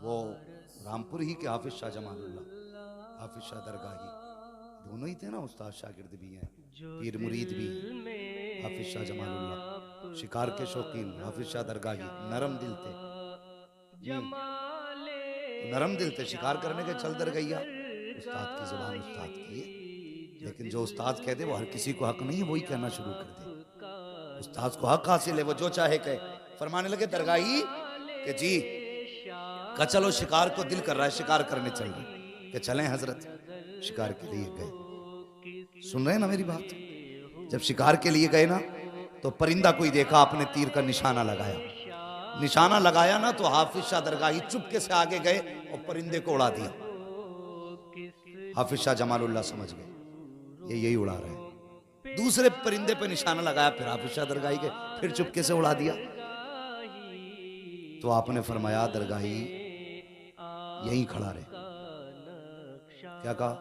वो रामपुर ही के हाफिज शाह जमालुल्लाह, हाफिज शाह दरगाही, दोनों ही थे ना, उस्ताद शागिर्द भी हैं, पीर मुरीद भी हैं। हाफिज शाह जमालुल्लाह शिकार के शौकीन, हाफिज शाह दरगाही नरम दिल थे। तो नरम दिल थे, शिकार करने के चल दर गैया। उस्ताद की जुबान उस्ताद की है, लेकिन जो उस्ताद कह दे वो हर किसी को हक नहीं है वही कहना शुरू कर दे। उस्ताद को हक हासिल है, वो जो चाहे कहे। फरमाने लगे दरगाही कि जी का चलो शिकार को दिल कर रहा है, शिकार करने चल रहे कि चलें हजरत। शिकार के लिए गए। सुन रहे हैं ना मेरी बात? जब शिकार के लिए गए ना तो परिंदा कोई देखा, आपने तीर का निशाना लगाया। निशाना लगाया ना तो हाफिज शाह दरगाही चुपके से आगे गए और परिंदे को उड़ा दिया। हाफिज शाह जमालुल्लाह समझ गए ये यही उड़ा रहे हैं। दूसरे परिंदे पे निशाना लगाया, फिर हाफिज शाह दरगाही के फिर चुपके से उड़ा दिया। तो आपने फरमाया दरगाही यहीं खड़ा रहे। क्या कहा?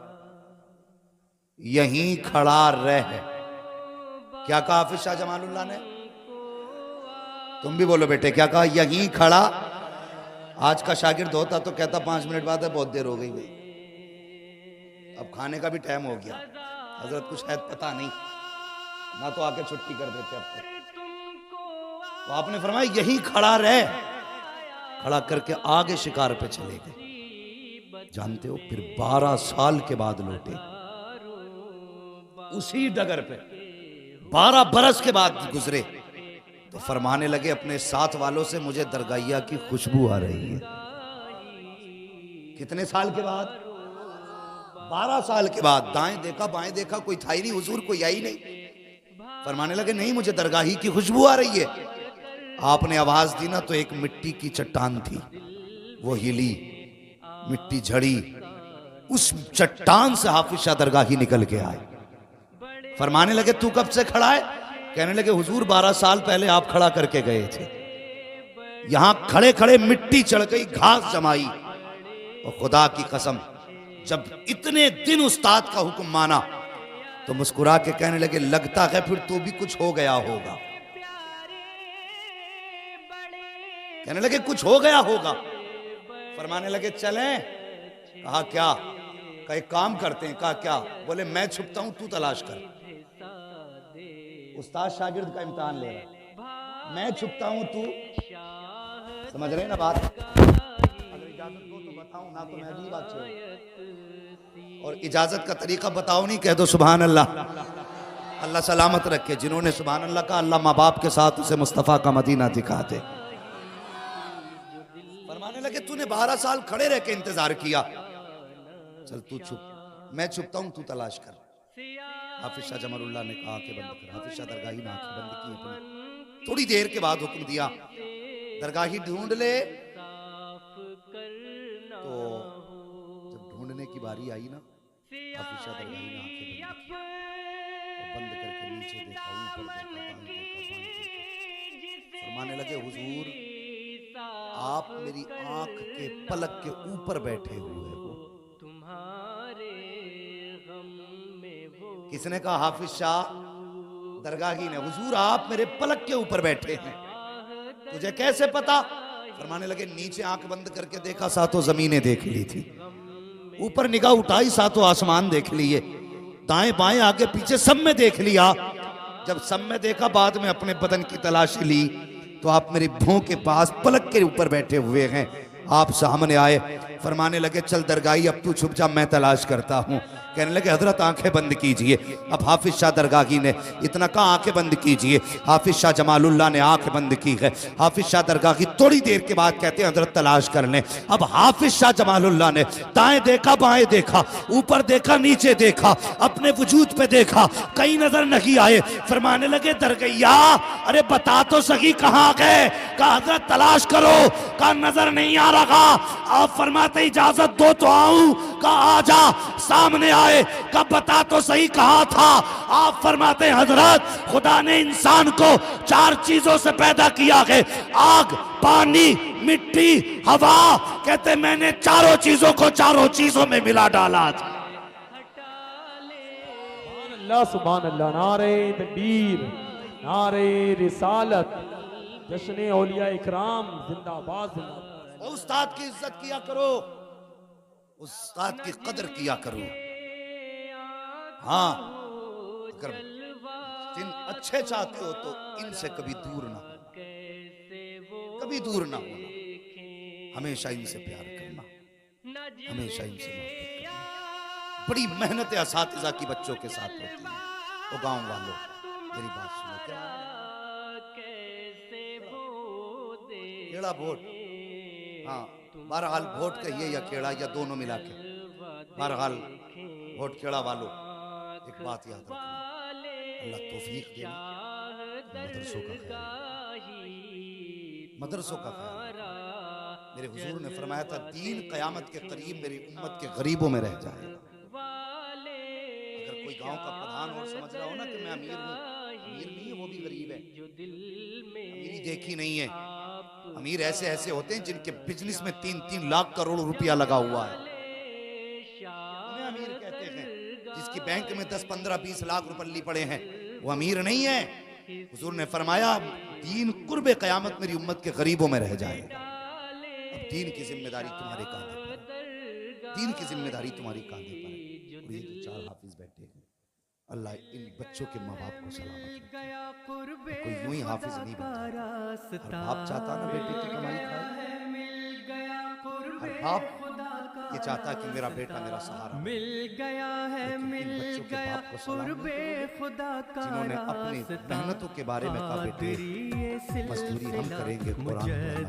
यहीं खड़ा रह। क्या कहा हाफिज शाह जमालुल्लाह ने? तुम भी बोलो बेटे, क्या कहा? यहीं खड़ा। आज का शागिर्द होता तो कहता 5 मिनट बाद है, बहुत देर हो गई भाई, अब खाने का भी टाइम हो गया, हजरत कुछ शायद पता नहीं ना, तो आके छुट्टी कर देते अब तक। तो आपने फरमाया यहीं खड़ा रह। खड़ा करके आगे शिकार पे चले गए। जानते हो फिर 12 साल के बाद लौटे उसी डगर पे, 12 बरस के बाद गुजरे। तो फरमाने लगे अपने साथ वालों से, मुझे दरगाहिया की खुशबू आ रही है। कितने साल के बाद? 12 साल के बाद। दाएं देखा बाएं देखा, कोई था ही नहीं, हुजूर कोई आई नहीं। फरमाने लगे नहीं, मुझे दरगाही की खुशबू आ रही है। आपने आवाज दी ना तो एक मिट्टी की चट्टान थी, वो हिली, मिट्टी झड़ी, उस चट्टान से हाफिज शाह दरगाही निकल के आए। फरमाने लगे तू कब से खड़ा है? कहने लगे हुजूर 12 साल पहले आप खड़ा करके गए थे। यहां खड़े खड़े मिट्टी चढ़ गई, घास जमाई, और खुदा की कसम जब इतने दिन उस्ताद का हुक्म माना तो मुस्कुरा के कहने लगे लगता है फिर तो भी कुछ हो गया होगा। कहने लगे कुछ हो गया होगा। फरमाने लगे चलें। कहा क्या? कहा एक काम करते हैं। कहा क्या? बोले मैं छुपता हूं, तू तलाश कर। उस्ताद शागिर्द का इम्तिहान ले रहा, मैं छुपता हूं, तू। समझ रहे ना बात? अगर इजाजत हो तो बताऊं, ना तो मैं अगली बात छोड़। और इजाजत का तरीका बताओ नहीं, कह दो सुभान अल्लाह। अल्लाह सलामत रखे। जिन्होंने सुभान अल्लाह का, अल्लाह माँ बाप के साथ उसे मुस्तफ़ा का मदीना दिखाते। फरमाने लगे तूने 12 साल खड़े रह के इंतजार किया, चल तू छुप, मैं छुपता हूं, तू तलाश कर। हाफिज शाह जमालुल्लाह ने कहा आंखें बंद कर। हाफिज शाह दरगाही ने आंखें बंद की अपनी। थोड़ी देर के बाद हुक्म दिया दरगाही ढूंढ ले। तो जब ढूंढने की बारी आई ना, हाफिज शाह दरगाही ने आंखें बंद करके नीचे देखा, ऊपर देखा, दाएं देखा, बाएं देखा। फरमाने लगे हुजूर आप मेरी आंख के पलक के ऊपर बैठे हुए हो। किसने कहा? हाफिज शाह दरगाही ने। हुजूर आप मेरे पलक के ऊपर बैठे हैं, तुझे कैसे पता? फरमाने लगे नीचे आंख बंद करके देखा, सातों जमीनें देख ली थी। ऊपर निगाह उठाई, सातों आसमान देख लिए। दाएं बाएं आगे पीछे सब में देख लिया। जब सब में देखा, बाद में अपने बदन की तलाशी ली तो आप मेरी भौं के पास पलक के ऊपर बैठे हुए हैं। आप सामने आए। फरमाने लगे चल दरगाही अब तू छुप जा, मैं तलाश करता हूँ। कहने लगे हजरत आंखें बंद कीजिए। अब हाफिज शाह दरगाही ने इतना कहा आंखें बंद कीजिए। हाफिज शाह जमालुल्लाह ने आंखें बंद की है। हाफिज शाह दरगाही थोड़ी देर के बाद कहते हैं हजरत तलाश कर लें। अब हाफिज शाह जमालुल्लाह ने दाएं देखा बाएं देखा, ऊपर देखा नीचे देखा, अपने वजूद पे देखा, कहीं नजर नहीं आए। फरमाने लगे दरगैया अरे बता तो सही कहाँ गए? कहा हजरत तलाश करो। कहा नजर नहीं आ रहा। आप फरमाते इजाजत दो तो आऊं। कहा आ जा। सामने आए। कब बता तो सही कहा था? आप फरमाते हजरत खुदा ने इंसान को 4 चीजों से पैदा किया है, आग, पानी, मिट्टी, हवा। कहते मैंने चारों चीजों को चारों चीजों में मिला डाला था। सुभान अल्लाह। नारे तकबीर, नारे रिसालत, जश्न औलिया इकराम जिंदाबाद जिंदाबाद। और उस्ताद की इज्जत किया करो, उस्ताद की कदर किया करो। हाँ, अगर दिन अच्छे चाहते हो तो इनसे कभी दूर ना होना, कभी दूर ना होना, हमेशा इनसे प्यार करना, हमेशा इनसे मोहब्बत करना। बड़ी मेहनत असातिज़ा की बच्चों के साथ होती है। तो गांव वालों मेरी बात सुनो, क्या केड़ा वोट, हाँ बहरहाल वोट कहिए या केड़ा या दोनों मिला के, बहरहाल वोट केड़ा वालों एक बात याद रखना, अल्लाह तौफीक दे, मदरसों का ख्याल, मदरसों का ख्याल। मेरे हुजूर ने फरमाया था दीन क़यामत के करीब मेरी उम्मत के गरीबों में रह जाएगा। अगर कोई गांव का प्रधान और समझ रहा हो ना कि मैं अमीर हूँ, अमीर नहीं है, वो भी गरीब है। अमीरी देखी नहीं है, अमीर ऐसे ऐसे होते हैं जिनके बिजनेस में 3-3 लाख करोड़ रुपया लगा हुआ है, उन्हें अमीर कहते हैं। जिसकी बैंक में 10-15-20 लाख रुपये पड़े हैं वो अमीर नहीं है। हुजूर ने फरमाया दीन कुर्बे क़यामत मेरी उम्मत के गरीबों में रह जाएगा। अब दीन की जिम्मेदारी तुम्हारे कांधे पर, दीन की जिम्मेदारी तुम्हारी कांधे पर है। और ये जो 4 हाफिज बैठे हैं, अल्लाह इन बच्चों के माँ बाप को सलामत रखे। कोई यूं ही हाफिज नहीं बनता। हर बाप चाहता ना बेटे की कमाई खाए, हर बाप ये चाहता कि मेरा बेटा मेरा सहारा मिल गया है, मिल बच्चों के बाप को सलाम जिन्होंने अपनी मेहनतों के बारे में कहा बेटे मजदूरी हम करेंगे, कुरान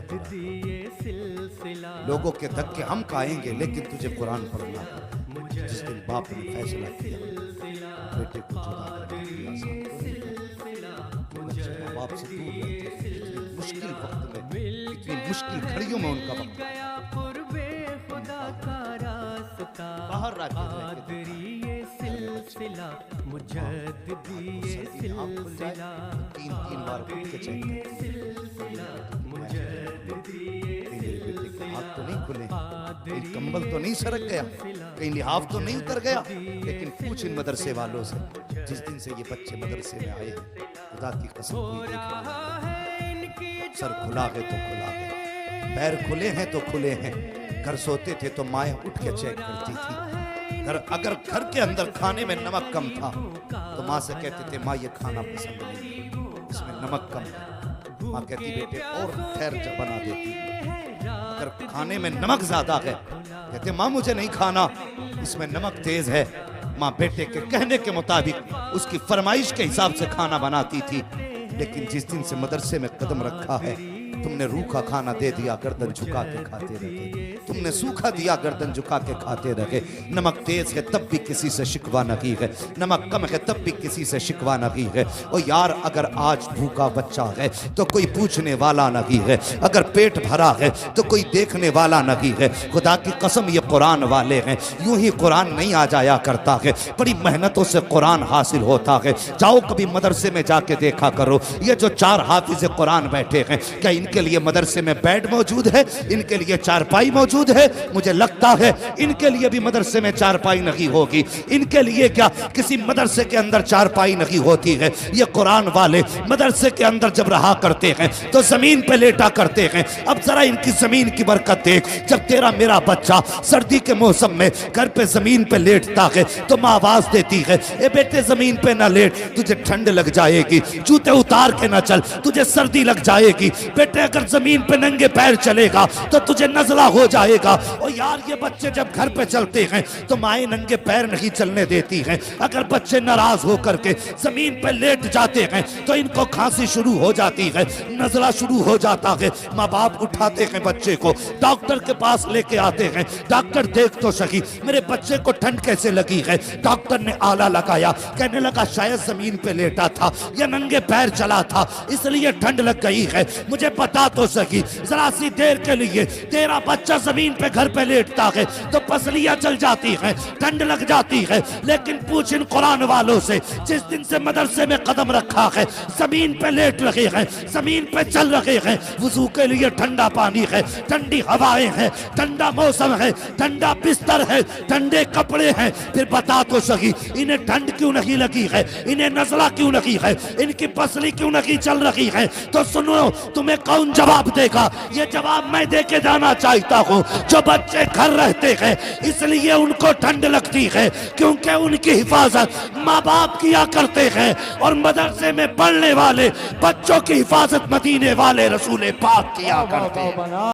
पढ़ना, लोगों के धक्के हम खाएंगे लेकिन तुझे कुरान पढ़ना। जिस दिन बाप ने फैसला किया बेटे को जुदा करने का, बच्चे माँ बाप से दूर रहते थे, इतनी मुश्किल वक्त में, इतनी मुश्किल घड़ियों में उनका वक्त बाहर रहते सिलसिला मुजद्दिदी सिलसिला 3-3 बार उठ के चेक मेरे बेटे के हाथ तो नहीं खुले, कहीं कंबल तो नहीं सरक गया, कहीं लिहाफ तो नहीं उतर गया। लेकिन पूछ इन मदरसे वालों से, जिस दिन से ये बच्चे मदरसे में आए खुदा की कसम कोई देख, सर खुला है तो खुला है, पैर खुले हैं तो खुले हैं। घर सोते थे तो माएँ उठ के चेक करती थी। अगर घर के अंदर खाने में नमक कम था तो माँ से कहते थे माँ ये खाना पसंद नहीं, इसमें नमक कम है। माँ कहती बेटे और ठहर बना देती। अगर खाने में नमक ज्यादा है कहते माँ मुझे नहीं खाना, इसमें नमक तेज है। माँ बेटे के कहने के मुताबिक उसकी फरमाइश के हिसाब से खाना बनाती थी। लेकिन जिस दिन से मदरसे में कदम रखा है तुमने रूखा खाना दे दिया, गर्दन झुका के खाते रहे। तुमने सूखा दिया, गर्दन झुका के खाते रहे। नमक तेज है तब भी किसी से शिकवा नहीं है, नमक कम है तब भी किसी से शिकवा नहीं है। और यार अगर आज भूखा बच्चा है तो कोई पूछने वाला नहीं है, अगर पेट भरा है तो कोई देखने वाला नहीं है। खुदा की कसम ये कुरान वाले हैं, यूं ही कुरान नहीं आ जाया करता है, बड़ी मेहनतों से कुरान हासिल होता है। जाओ कभी मदरसे में जाके देखा करो, ये जो 4 हाफिज कुरान बैठे हैं क्या इनके लिए मदरसे में बेड मौजूद है, इनके लिए चारपाई मौजूद है? मुझे लगता है इनके लिए भी मदरसे में चारपाई नहीं होगी। इनके लिए क्या किसी मदरसे के अंदर चारपाई नहीं होती है? ये कुरान वाले मदरसे के अंदर जब रहा करते हैं तो जमीन पे लेटा करते हैं। अब जरा इनकी जमीन की बरकत देख, जब तेरा मेरा बच्चा सर्दी के मौसम में घर पे जमीन पे लेटता है तो माँ आवाज देती है ए बेटे जमीन पे ना लेट, तुझे ठंड लग जाएगी, जूते उतार के ना चल, तुझे सर्दी लग जाएगी। बेटे अगर जमीन पे नंगे पैर चलेगा तो तुझे नजला हो जाएगा। और यार ये बच्चे जब घर पे चलते हैं तो माएँ नंगे पैर नहीं चलने देती हैं। अगर बच्चे नाराज होकर के जमीन पे लेट जाते हैं तो इनको खांसी शुरू हो जाती है, नजला शुरू हो जाता है। माँ बाप उठाते हैं बच्चे को, डॉक्टर के पास लेके आते हैं। डॉक्टर देख तो सही मेरे बच्चे को ठंड कैसे लगी है। डॉक्टर ने आला लगाया, कहने लगा शायद जमीन पे लेटा था या नंगे पैर चला था इसलिए ठंड लग गई है। मुझे बता तो सकी जरा सी देर के लिए तेरा बच्चा जमीन पे घर पे लेटता है तो पसलियां चल जाती हैं, ठंड लग जाती है। लेकिन पूछ इन कुरान वालों से जिस दिन से मदरसे में कदम रखा है जमीन पे लेट रहे हैं, जमीन पे चल रहे हैं, वुजू के लिए ठंडा पानी है, ठंडी हवाएं हैं, ठंडा मौसम है, ठंडा बिस्तर है, ठंडे कपड़े हैं। फिर बता तो सही इन्हें ठंड क्यों नहीं लगी है, इन्हें नजला क्यों नहीं है, इनकी पसली क्यों नहीं चल रही है? तो सुनो तुम्हें कौन जवाब देगा? ये जवाब मैं दे के जाना चाहता हूँ। जो बच्चे घर रहते हैं इसलिए उनको ठंड लगती है, क्योंकि उनकी हिफाजत माँ बाप किया करते हैं, और मदरसे में पढ़ने वाले बच्चों की हिफाजत मदीने वाले रसूल पाक किया करते हैं।